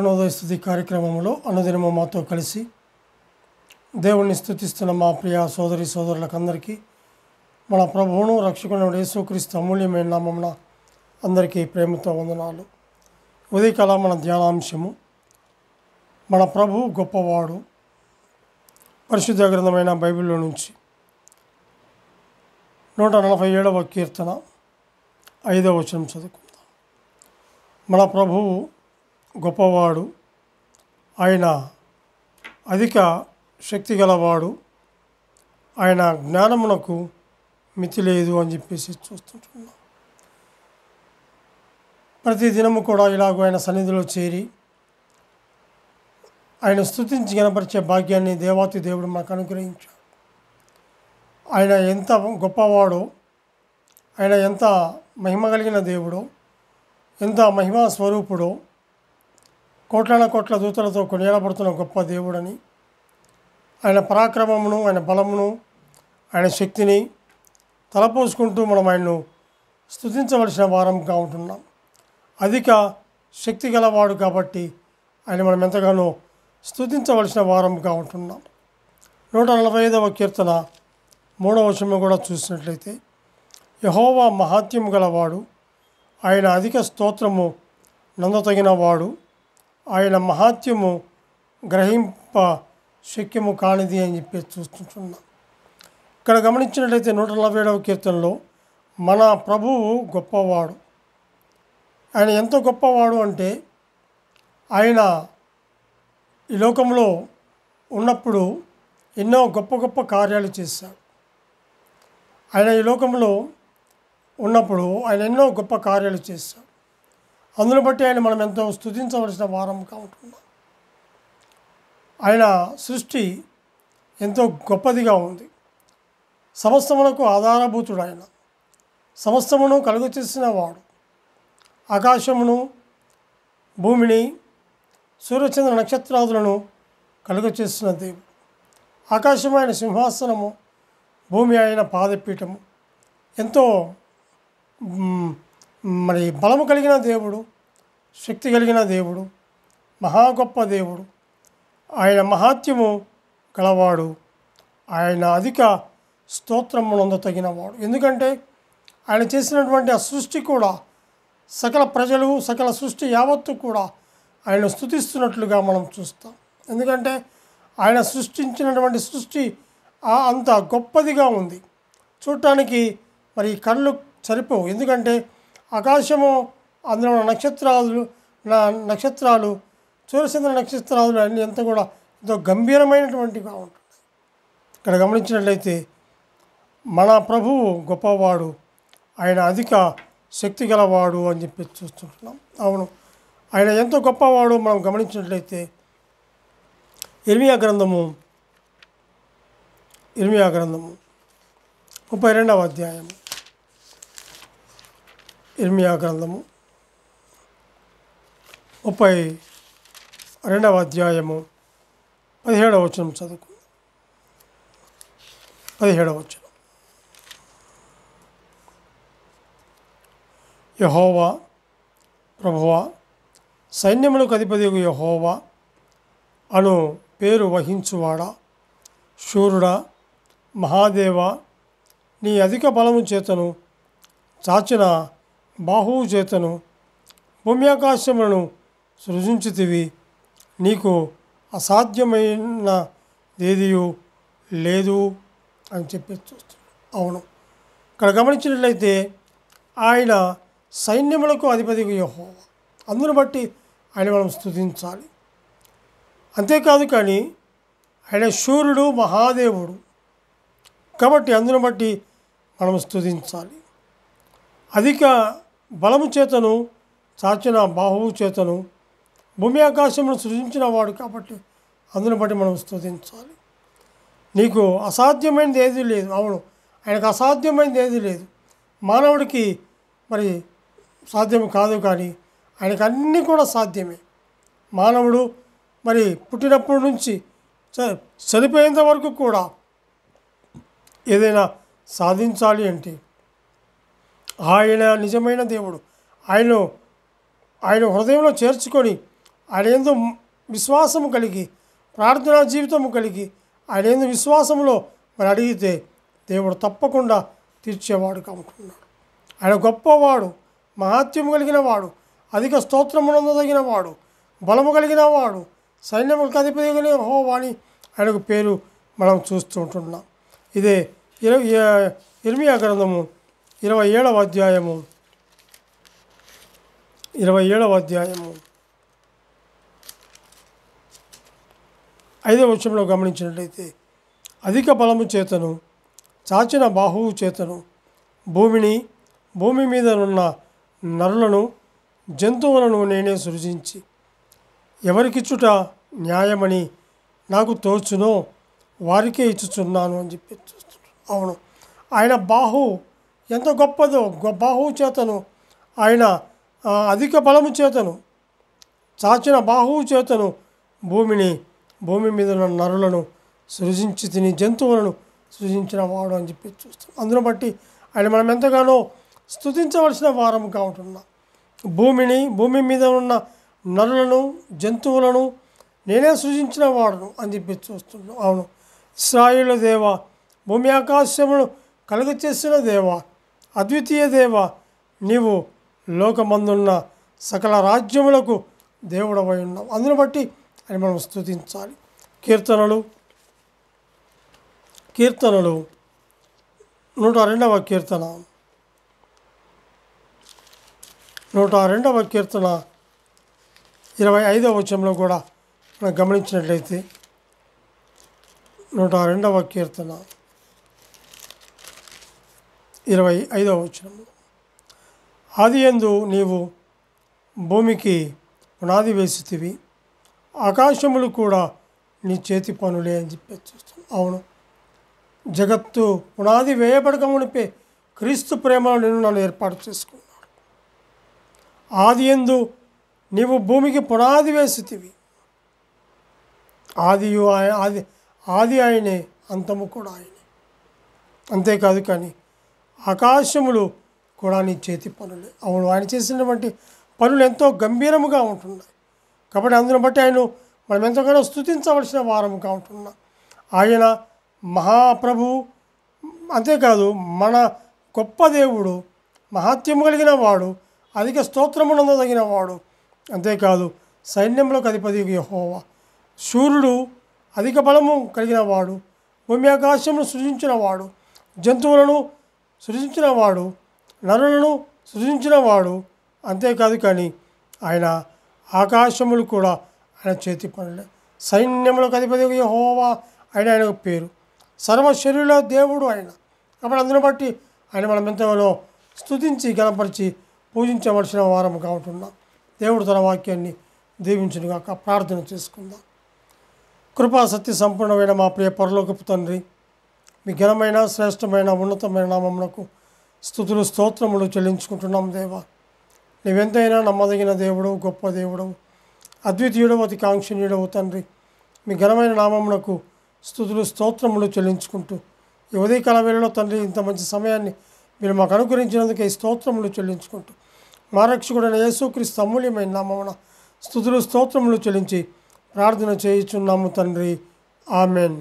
అరుణోదయ స్తుతి కార్యక్రమంలో అనుదినము మాతో కలిసి దేవుణ్ణి స్తుతిస్తున్న మా ప్రియ సోదరి సోదరులకందరికీ మన ప్రభువును రక్షకుడు యేసుక్రీస్తు అమూల్యమైన నామమున అందరికీ ప్రేమతో వందనాలు. ఉదయకాల మన ధ్యానాంశము మన ప్రభువు గొప్పవాడు. పరిశుద్ధ గ్రంథమైన బైబిల్లో నుంచి 147వ కీర్తన 5వ వచనం చదువుకుందాం. మన ప్రభువు గొప్పవాడు, ఆయన అధిక శక్తి గలవాడు, ఆయన జ్ఞానమునకు మితి లేదు అని చెప్పేసి చూస్తుంటున్నాం. ప్రతి దినము కూడా ఇలాగ ఆయన సన్నిధిలో చేరి ఆయన స్తుతించి గణపరిచే భాగ్యాన్ని దేవాతి దేవుడు మనకు అనుగ్రహించాడు. ఆయన ఎంత గొప్పవాడో, ఆయన ఎంత మహిమ కలిగిన దేవుడో, ఎంత మహిమా స్వరూపుడో, కోట్లాన కోట్ల దూతలతో కొనియాడబడుతున్న గొప్ప దేవుడని, ఆయన పరాక్రమమును, ఆయన బలమును, ఆయన శక్తిని తలపోసుకుంటూ మనం ఆయన్ను స్తుతించవలసిన వారంగా ఉంటున్నాం. అధిక శక్తి గలవాడు కాబట్టి ఆయన మనం ఎంతగానో స్తుతించవలసిన వారంగా ఉంటున్నాం. 145వ కీర్తన 3వ వచనం కూడా చూసినట్లయితే, యెహోవా మహాత్యము గలవాడు, ఆయన అధిక స్తోత్రము నందతగినవాడు, ఆయన మహాత్యము గ్రహింప శక్యము కానిది అని చెప్పి చూస్తుంటున్నాం. ఇక్కడ గమనించినట్లయితే 147వ కీర్తనలో మన ప్రభువు గొప్పవాడు. ఆయన ఎంత గొప్పవాడు అంటే, ఆయన ఈ లోకంలో ఉన్నప్పుడు ఎన్నో గొప్ప గొప్ప కార్యాలు చేశాడు. ఆయన ఈ లోకంలో ఉన్నప్పుడు ఆయన ఎన్నో గొప్ప కార్యాలు చేశాడు. అందును బట్టి ఆయన మనం ఎంతో స్తుతించవలసిన వారంగా ఉంటున్నాం. ఆయన సృష్టి ఎంతో గొప్పదిగా ఉంది. సమస్తమునకు ఆధారభూతుడు ఆయన. సమస్తమును కలుగు చేసిన వాడు. ఆకాశమును, భూమిని, సూర్యచంద్ర నక్షత్రాదులను కలుగు చేసిన దేవుడు. ఆకాశము ఆయన సింహాసనము, భూమి ఆయన పాదపీఠము. ఎంతో బలము కలిగిన దేవుడు, శక్తి కలిగిన దేవుడు, మహా గొప్ప దేవుడు. ఆయన మహాత్యము గలవాడు, ఆయన అధిక స్తోత్రమునందు తగినవాడు. ఎందుకంటే ఆయన చేసినటువంటి ఆ సృష్టి కూడా, సకల ప్రజలు, సకల సృష్టి యావత్తు కూడా ఆయన స్తుతిస్తున్నట్లుగా మనం చూస్తాం. ఎందుకంటే ఆయన సృష్టించినటువంటి సృష్టి అంత గొప్పదిగా ఉంది. చూడటానికి మరి కళ్ళు సరిపోవు. ఎందుకంటే ఆకాశము, అందులో నక్షత్రాలు, సూర్యచంద్ర నక్షత్రాలు అన్నీ ఎంత కూడా ఎంతో గంభీరమైనటువంటిగా ఉంటుంది. ఇక్కడ గమనించినట్లయితే మన ప్రభువు గొప్పవాడు, ఆయన అధిక శక్తి గలవాడు అని చెప్పి చూస్తుంటున్నాం. అవును, ఆయన ఎంతో గొప్పవాడు మనం గమనించినట్లయితే ఇర్మియా గ్రంథము 32వ అధ్యాయము, ఇర్మియా గ్రంథము 32వ అధ్యాయము 17వ వచనం చదువుకు. 17వ వచనం, యెహోవా ప్రభువా, సైన్యములకు అధిపతియగు యెహోవా అను పేరు వహించువాడా, శూరుడా, మహాదేవా, నీ అధిక బలము చేతను, చాచిన బాహువు చేతను భూమి ఆకాశములను సృజించితివి. నీకు అసాధ్యమైనదేదియు లేదు అని చెప్పి చూస్తున్నాం. అవును, ఇక్కడ గమనించినట్లయితే ఆయన సైన్యములకు అధిపతిగా యెహోవా, అందును బట్టి ఆయన మనం స్తుతించాలి. అంతేకాదు కానీ ఆయన శూరుడు, మహాదేవుడు కాబట్టి అందును బట్టి మనం స్తుతించాలి. అధిక బలము చేతను, చాచిన బాహువు చేతను భూమి ఆకాశమును సృజించిన వాడు కాబట్టి అందును బట్టి మనం స్తుతించాలి. నీకు అసాధ్యమైనది ఏది లేదు. అవును, ఆయనకు అసాధ్యమైనది ఏది లేదు. మానవుడికి మరి సాధ్యం కాదు, కానీ ఆయనకు అన్నీ కూడా సాధ్యమే. మానవుడు మరి పుట్టినప్పటి నుంచి చనిపోయేంత వరకు కూడా ఏదైనా సాధించాలి అంటే ఆయన నిజమైన దేవుడు. ఆయన హృదయంలో చేర్చుకొని ఆయన యందు విశ్వాసము కలిగి, ప్రార్థనా జీవితము కలిగి, ఆయన యందు విశ్వాసంలో మరి అడిగితే దేవుడు తప్పకుండా తీర్చేవాడుగా ఉంటున్నాడు. ఆయన గొప్పవాడు, మహాత్యము కలిగిన వాడు, అధిక స్తోత్రమునందదగిన వాడు, బలము కలిగిన వాడు, సైన్యములకు అధిపతి కలిగిన యెహోవా అని ఆయనకు పేరు మనం చూస్తూ ఉంటున్నాం. ఇదే ఇర్మియా గ్రంథము 27వ అధ్యాయము 5వ వచనంలో గమనించినట్లయితే, అధిక బలము చేతను చాచిన బాహువు చేతను భూమి మీద ఉన్న నరులను జంతువులను నేనే సృజించి ఎవరికిచ్చుట న్యాయమని నాకు తోచునో వారికే ఇచ్చుచున్నాను అని చెప్పి చూస్తున్నాను. అవును, ఆయన బాహు ఎంత గొప్పదో, బాహువు చేతను, ఆయన అధిక బలము చేతను, చాచిన బాహువు చేతను భూమి మీద ఉన్న నరులను సృజించి తిని జంతువులను సృజించిన వాడు అని చెప్పి చూస్తాం. అందును బట్టి ఆయన మనం ఎంతగానో స్తుతించవలసిన వారముగా ఉంటున్నాం. భూమి మీద ఉన్న నరులను జంతువులను నేనే సృజించిన వాడును అని చెప్పి చూస్తున్నాం. అవును, ఇశ్రాయేలు దేవ, భూమి ఆకాశమును కలుగచేసిన దేవ, అద్వితీయ దేవ, నీవు లోకమందున్న సకల రాజ్యములకు దేవుడవై ఉన్నావు. అందును బట్టి అని మనం స్తుతించాలి. కీర్తనలు 102వ కీర్తన 25వ వచనంలో కూడా మనం గమనించినట్లయితే 102వ కీర్తన 25వ వచనంలో, ఆదియందు నీవు భూమికి పునాది వేసితివి, ఆకాశములు కూడా నీ చేతి పనులే అని చెప్పి చూస్తాం. అవును, జగత్తు పునాది వేయబడక మునిపే క్రీస్తు ప్రేమలో నన్ను ఏర్పాటు చేసుకున్నాడు. ఆదియందు నీవు భూమికి పునాది వేసితివి. ఆది ఆయనే, అంతము కూడా ఆయనే. అంతేకాదు కానీ ఆకాశములు కూడా నీ చేతి పనులే. అవును, ఆయన చేసినటువంటి పనులు ఎంతో గంభీరముగా ఉంటున్నాయి. కాబట్టి అందును బట్టి ఆయన మనం ఎంతగానో స్తుతించవలసిన వారముగా ఉంటున్నాం. ఆయన మహాప్రభువు, అంతేకాదు మన గొప్ప దేవుడు, మహాత్యము కలిగిన వాడు, అధిక స్తోత్రమునందదగిన వాడు, అంతేకాదు సైన్యంలోకి అధిపతి యెహోవా, శూరుడు, అధిక బలము కలిగిన వాడు, భూమి ఆకాశమును సృజించిన వాడు, జంతువులను సృజించిన వాడు, నరులను సృజించిన వాడు, అంతేకాదు కానీ ఆయన ఆకాశములు కూడా ఆయన చేతి పనులే. సైన్యములకు అధిపతి యెహోవా ఆయన ఆయనకు పేరు. సర్వశరీరుల దేవుడు ఆయన. కాబట్టి అందును బట్టి ఆయన మనం ఎంతగానో స్తుతించి గణపరిచి పూజించవలసిన వారముగా ఉంటున్నాం. దేవుడు తన వాక్యాన్ని దీవించునుగాక. ప్రార్థన చేసుకుందాం. కృపా సత్య సంపూర్ణమైన మా ప్రియ పరలోకపు తండ్రి, మీ ఘనమైన శ్రేష్టమైన ఉన్నతమైన నామమునకు స్తుతులు స్తోత్రములు చెల్లించుకుంటున్నాం. దేవా, నీవెంతైనా నమ్మదగిన దేవుడు, గొప్ప దేవుడు, అద్వితీయుడు, అతి కాంక్షణీయుడవు తండ్రి. మీ ఘనమైన నామమునకు స్తుతులు స్తోత్రములు చెల్లించుకుంటూ ఈ ఉదయకాల వేళలో తండ్రి ఇంత మంచి సమయాన్ని మీరు మాకు అనుగ్రహించినందుకు ఈ స్తోత్రములు చెల్లించుకుంటూ మా రక్షకుడైన యేసుక్రీస్తు అమూల్యమైన నామమున స్తుతులు స్తోత్రములు చెల్లించి ప్రార్థన చేయుచున్నాము తండ్రి. ఆమెన్.